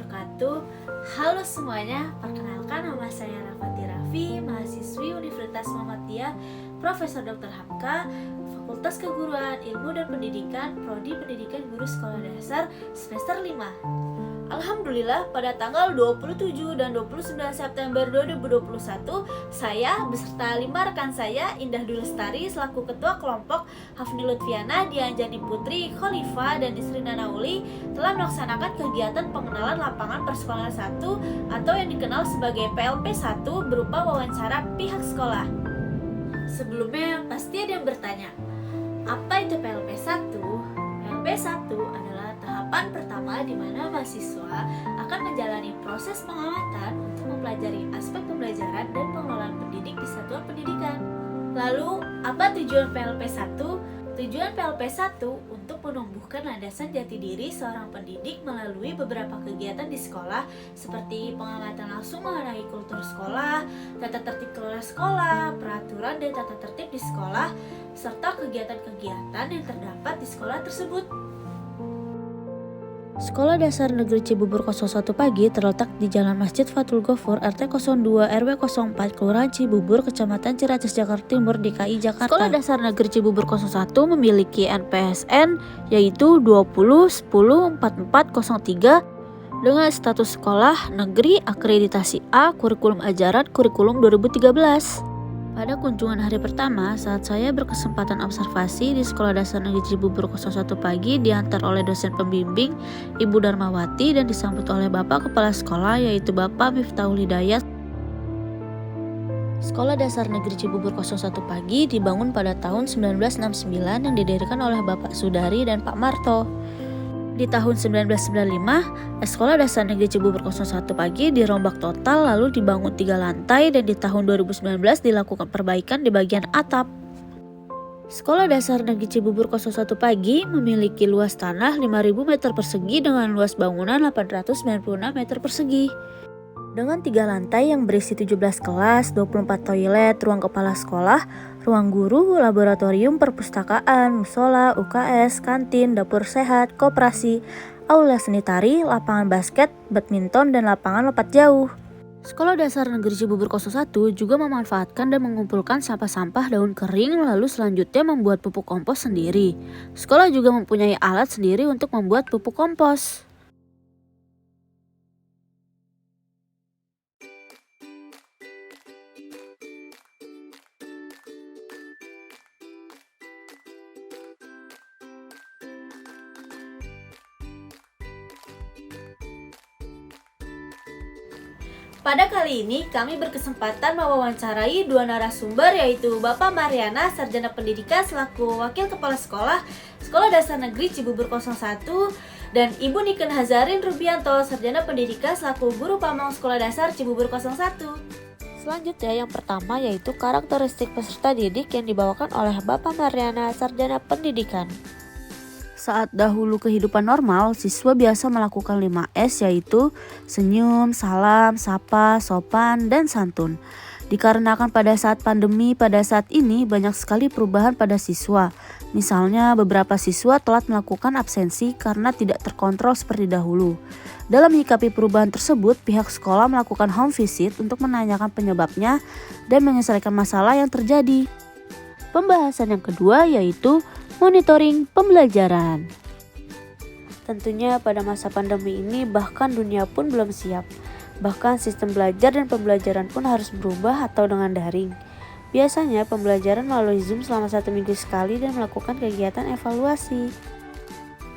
wabarakatuh. Halo semuanya, perkenalkan nama saya Rafati Raffi, mahasiswi Universitas Muhammadiyah, Profesor Dr. Hamka, Fakultas Keguruan, Ilmu dan Pendidikan, Prodi Pendidikan Guru Sekolah Dasar, semester 5. Alhamdulillah, pada tanggal 27 dan 29 September 2021, saya beserta 5 rekan saya, Indah Dwi Lestari selaku Ketua Kelompok, Hafni Lutfiana, Dianjani Putri, Khalifah, dan Nisrina Nauli telah melaksanakan kegiatan pengenalan lapangan persekolahan 1 atau yang dikenal sebagai PLP 1 berupa wawancara pihak sekolah. Sebelumnya, pasti ada yang bertanya, apa itu PLP 1? PLP 1 adalah tahapan pertama di mana mahasiswa akan menjalani proses pengamatan untuk mempelajari aspek pembelajaran dan pengelolaan pendidik di satuan pendidikan. Lalu, apa tujuan PLP 1? Tujuan PLP 1 untuk menumbuhkan landasan jati diri seorang pendidik melalui beberapa kegiatan di sekolah seperti pengamatan langsung mengenai kultur sekolah, tata tertib kelola sekolah, peraturan dan tata tertib di sekolah, serta kegiatan-kegiatan yang terdapat di sekolah tersebut. Sekolah Dasar Negeri Cibubur 01 Pagi terletak di Jalan Masjid Fathul Ghofor RT 02 RW 04 Kelurahan Cibubur, Kecamatan Ciracas, Jakarta Timur, DKI Jakarta. Sekolah Dasar Negeri Cibubur 01 memiliki NPSN yaitu 20104403 dengan status sekolah negeri akreditasi A, kurikulum ajaran kurikulum 2013. Pada kunjungan hari pertama, saat saya berkesempatan observasi di Sekolah Dasar Negeri Cibubur 01 Pagi diantar oleh dosen pembimbing Ibu Darmawati dan disambut oleh Bapak Kepala Sekolah yaitu Bapak Miftahul Hidayat. Sekolah Dasar Negeri Cibubur 01 Pagi dibangun pada tahun 1969 yang didirikan oleh Bapak Sudari dan Pak Marto. Di tahun 1995, Sekolah Dasar Negeri Cibubur 01 Pagi dirombak total lalu dibangun 3 lantai dan di tahun 2019 dilakukan perbaikan di bagian atap. Sekolah Dasar Negeri Cibubur 01 Pagi memiliki luas tanah 5.000 meter persegi dengan luas bangunan 896 meter persegi. Dengan 3 lantai yang berisi 17 kelas, 24 toilet, ruang kepala sekolah, ruang guru, laboratorium, perpustakaan, musola, UKS, kantin, dapur sehat, koperasi, aula seni tari, lapangan basket, badminton, dan lapangan lompat jauh. Sekolah Dasar Negeri Cibubur 01 juga memanfaatkan dan mengumpulkan sampah-sampah daun kering lalu selanjutnya membuat pupuk kompos sendiri. Sekolah juga mempunyai alat sendiri untuk membuat pupuk kompos. Pada kali ini kami berkesempatan mewawancarai 2 narasumber yaitu Bapak Mariana, Sarjana Pendidikan selaku Wakil Kepala Sekolah, Sekolah Dasar Negeri Cibubur 01 dan Ibu Niken Hazarin Rubianto, Sarjana Pendidikan selaku Guru Pamong Sekolah Dasar Cibubur 01. Selanjutnya yang pertama yaitu karakteristik peserta didik yang dibawakan oleh Bapak Mariana, Sarjana Pendidikan. Saat dahulu kehidupan normal, siswa biasa melakukan 5S yaitu senyum, salam, sapa, sopan, dan santun. Dikarenakan pada saat pandemi pada saat ini banyak sekali perubahan pada siswa. Misalnya beberapa siswa telat melakukan absensi karena tidak terkontrol seperti dahulu. Dalam menyikapi perubahan tersebut, pihak sekolah melakukan home visit untuk menanyakan penyebabnya dan menyelesaikan masalah yang terjadi. Pembahasan yang kedua yaitu monitoring pembelajaran. Tentunya pada masa pandemi ini bahkan dunia pun belum siap. Bahkan sistem belajar dan pembelajaran pun harus berubah atau dengan daring. Biasanya pembelajaran melalui Zoom selama 1 minggu sekali dan melakukan kegiatan evaluasi.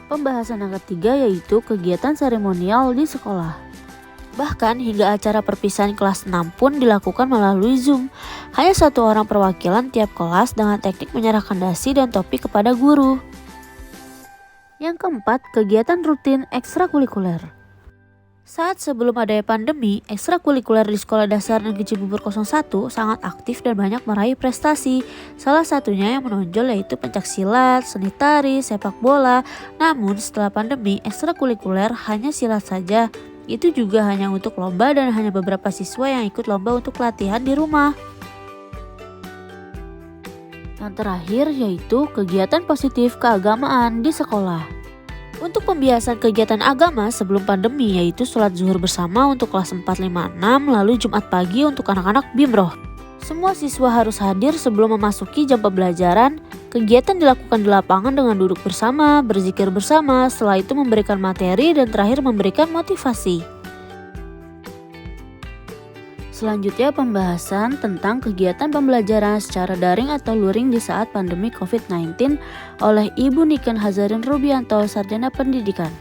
Pembahasan yang ketiga yaitu kegiatan seremonial di sekolah. Bahkan hingga acara perpisahan kelas 6 pun dilakukan melalui Zoom. Hanya 1 orang perwakilan tiap kelas dengan teknik menyerahkan dasi dan topi kepada guru. Yang keempat, kegiatan rutin ekstrakurikuler. Saat sebelum adanya pandemi, ekstrakurikuler di Sekolah Dasar Negeri Cibubur 01 sangat aktif dan banyak meraih prestasi. Salah satunya yang menonjol yaitu pencaksilat, seni tari, sepak bola. Namun setelah pandemi, ekstrakurikuler hanya silat saja. Itu juga hanya untuk lomba dan hanya beberapa siswa yang ikut lomba untuk latihan di rumah. Yang terakhir yaitu kegiatan positif keagamaan di sekolah. Untuk pembiasan kegiatan agama sebelum pandemi yaitu sholat zuhur bersama untuk kelas 4, 5, 6, lalu Jumat pagi untuk anak-anak bimroh. Semua siswa harus hadir sebelum memasuki jam pembelajaran. Kegiatan dilakukan di lapangan dengan duduk bersama, berzikir bersama, setelah itu memberikan materi dan terakhir memberikan motivasi. Selanjutnya pembahasan tentang kegiatan pembelajaran secara daring atau luring di saat pandemi COVID-19 oleh Ibu Niken Hazarin Rubianto, Sarjana Pendidikan.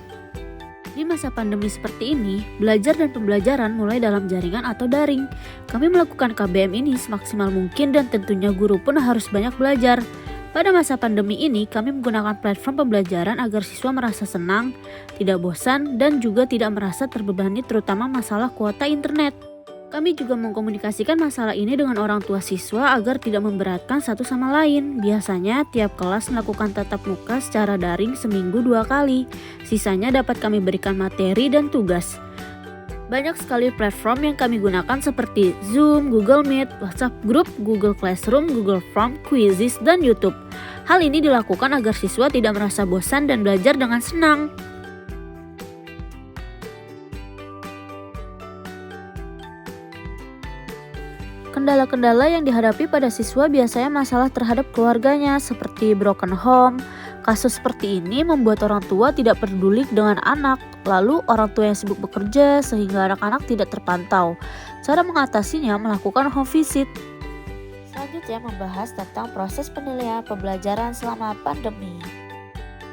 Di masa pandemi seperti ini, belajar dan pembelajaran mulai dalam jaringan atau daring. Kami melakukan KBM ini semaksimal mungkin dan tentunya guru pun harus banyak belajar. Pada masa pandemi ini, kami menggunakan platform pembelajaran agar siswa merasa senang, tidak bosan, dan juga tidak merasa terbebani terutama masalah kuota internet. Kami juga mengkomunikasikan masalah ini dengan orang tua siswa agar tidak memberatkan satu sama lain. Biasanya tiap kelas melakukan tatap muka secara daring seminggu 2 kali. Sisanya dapat kami berikan materi dan tugas. Banyak sekali platform yang kami gunakan seperti Zoom, Google Meet, WhatsApp Group, Google Classroom, Google Form, Quizzes, dan YouTube. Hal ini dilakukan agar siswa tidak merasa bosan dan belajar dengan senang. Kendala-kendala yang dihadapi pada siswa biasanya masalah terhadap keluarganya seperti broken home. Kasus seperti ini membuat orang tua tidak peduli dengan anak, lalu orang tua yang sibuk bekerja sehingga anak-anak tidak terpantau. Cara mengatasinya melakukan home visit. Selanjutnya membahas tentang proses penilaian pembelajaran selama pandemi.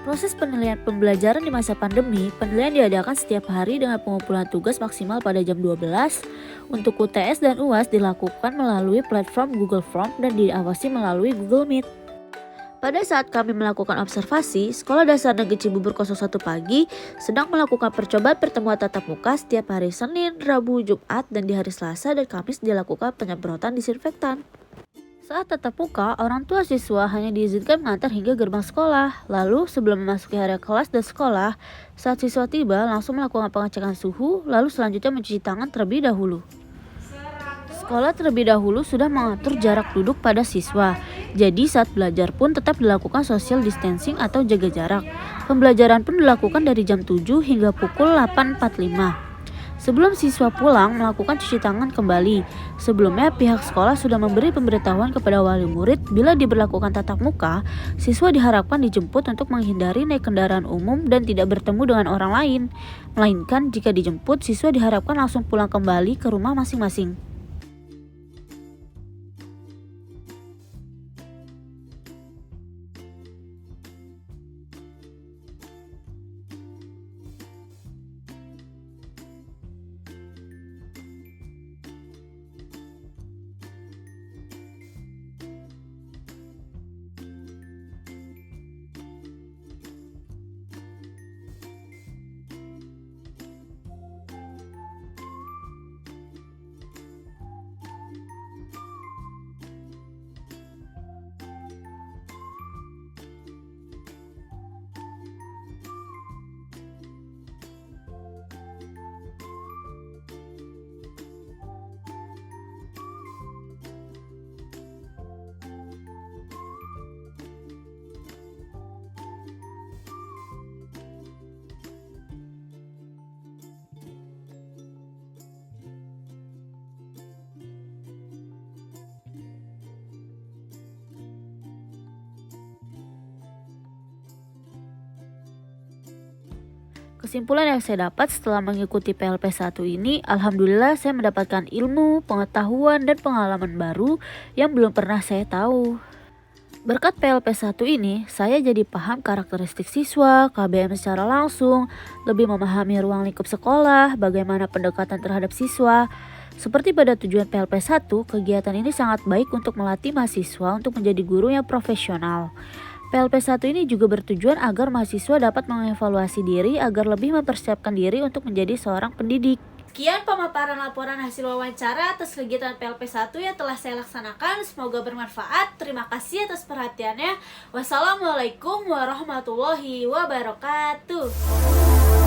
Proses penilaian pembelajaran di masa pandemi, penilaian diadakan setiap hari dengan pengumpulan tugas maksimal pada jam 12. Untuk UTS dan UAS dilakukan melalui platform Google Form dan diawasi melalui Google Meet. Pada saat kami melakukan observasi, Sekolah Dasar Negeri Cibubur 01 pagi sedang melakukan percobaan pertemuan tatap muka setiap hari Senin, Rabu, Jumat, dan di hari Selasa dan Kamis dilakukan penyemprotan disinfektan. Saat tatap muka, orang tua siswa hanya diizinkan mengantar hingga gerbang sekolah. Lalu sebelum memasuki area kelas dan sekolah, saat siswa tiba langsung melakukan pengecekan suhu, lalu selanjutnya mencuci tangan terlebih dahulu. Sekolah terlebih dahulu sudah mengatur jarak duduk pada siswa. Jadi saat belajar pun tetap dilakukan social distancing atau jaga jarak. Pembelajaran pun dilakukan dari jam 7 hingga pukul 8.45. Sebelum siswa pulang melakukan cuci tangan kembali. Sebelumnya pihak sekolah sudah memberi pemberitahuan kepada wali murid bila diberlakukan tatap muka, siswa diharapkan dijemput untuk menghindari naik kendaraan umum dan tidak bertemu dengan orang lain. Melainkan jika dijemput, siswa diharapkan langsung pulang kembali ke rumah masing-masing. Kesimpulan yang saya dapat setelah mengikuti PLP 1 ini, alhamdulillah saya mendapatkan ilmu, pengetahuan, dan pengalaman baru yang belum pernah saya tahu. Berkat PLP 1 ini, saya jadi paham karakteristik siswa, KBM secara langsung, lebih memahami ruang lingkup sekolah, bagaimana pendekatan terhadap siswa. Seperti pada tujuan PLP 1, kegiatan ini sangat baik untuk melatih mahasiswa untuk menjadi guru yang profesional. PLP 1 ini juga bertujuan agar mahasiswa dapat mengevaluasi diri agar lebih mempersiapkan diri untuk menjadi seorang pendidik. Sekian pemaparan laporan hasil wawancara atas kegiatan PLP 1 yang telah saya laksanakan. Semoga bermanfaat. Terima kasih atas perhatiannya. Wassalamualaikum warahmatullahi wabarakatuh.